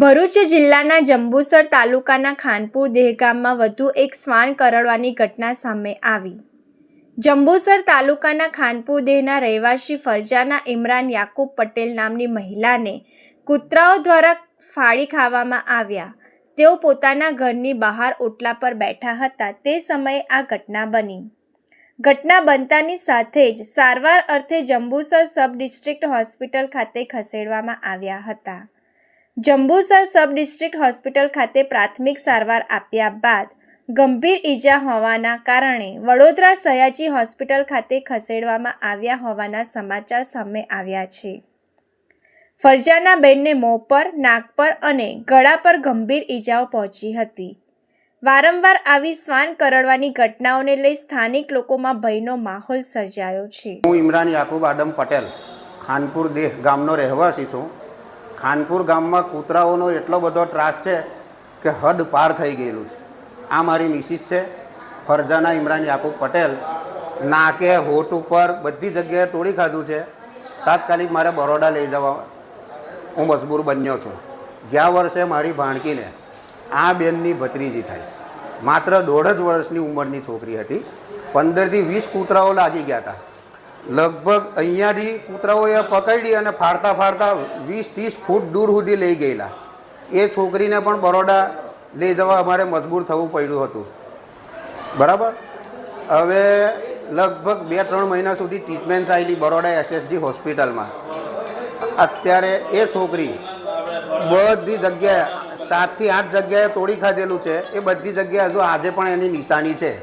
ભરૂચ જિલ્લાના જંબુસર તાલુકાના ખાનપુર દહેગામમાં વધુ એક શ્વાન કરડવાની ઘટના સામે આવી। જંબુસર તાલુકાના ખાનપુર દેહના રહેવાસી ફરજાના ઇમરાન યાકુબ પટેલ નામની મહિલાને કૂતરાઓ દ્વારા ફાડી ખાવામાં આવ્યા। તેઓ પોતાના ઘરની બહાર ઓટલા પર બેઠા હતા તે સમયે આ ઘટના બની। ઘટના બનતાની સાથે જ સારવાર અર્થે જંબુસર સબ ડિસ્ટ્રિક્ટ હોસ્પિટલ ખાતે ખસેડવામાં આવ્યા હતા। જંબુસર સબ ડિસ્ટ્રિક્ટ હોસ્પિટલ ખાતે પ્રાથમિક સારવાર આપ્યા બાદ ગંભીર ઈજા હોવાના કારણે વડોદરા સયાજી હોસ્પિટલ ખાતે ખસેડવામાં આવ્યા હોવાના સમાચાર સામે આવ્યા છે। ફરજાના બેનને મોં પર, નાક પર અને ગળા પર ગંભીર ઈજાઓ પહોંચી હતી। વારંવાર આવી શ્વાન કરડવાની ઘટનાઓને લઈ સ્થાનિક લોકોમાં ભયનો માહોલ સર્જાયો છે। હું ઇમરાન યાકુબ આદમ પટેલ ખાનપુર દેહ ગામનો રહેવાસી છું। ખાનપુર ગામમાં કૂતરાઓનો એટલો બધો ત્રાસ છે કે હદ પાર થઈ ગયેલું છે। આ મારી મિસિસ છે ફરજાના ઇમરાન યાકુબ પટેલ। નાકે, હોઠ ઉપર બધી જગ્યાએ તોડી ખાધું છે। તાત્કાલિક મારે બરોડા લઈ જવા હું મજબૂર બન્યો છું। ગયા વર્ષે મારી ભાણકીને આ બેનની ભત્રીજી થાય, માત્ર 1.5 જ વર્ષની ઉંમરની છોકરી હતી। 15થી 20 કૂતરાઓ લાગી ગયા હતા। લગભગ અહીંયાથી કૂતરાઓએ પકડી અને ફાડતા ફાડતા 20-30 ફૂટ દૂર સુધી લઈ ગયેલા। એ છોકરીને પણ બરોડા લઈ જવા અમારે મજબૂર થવું પડ્યું હતું, બરાબર। હવે લગભગ 2-3 મહિના સુધી ટ્રીટમેન્ટ ચાલી બરોડા SSG હોસ્પિટલમાં। અત્યારે એ છોકરી બધી જગ્યાએ 7 થી 8 જગ્યાએ તોડી ખાધેલું છે। એ બધી જગ્યાએ હજુ આજે પણ એની નિશાની છે।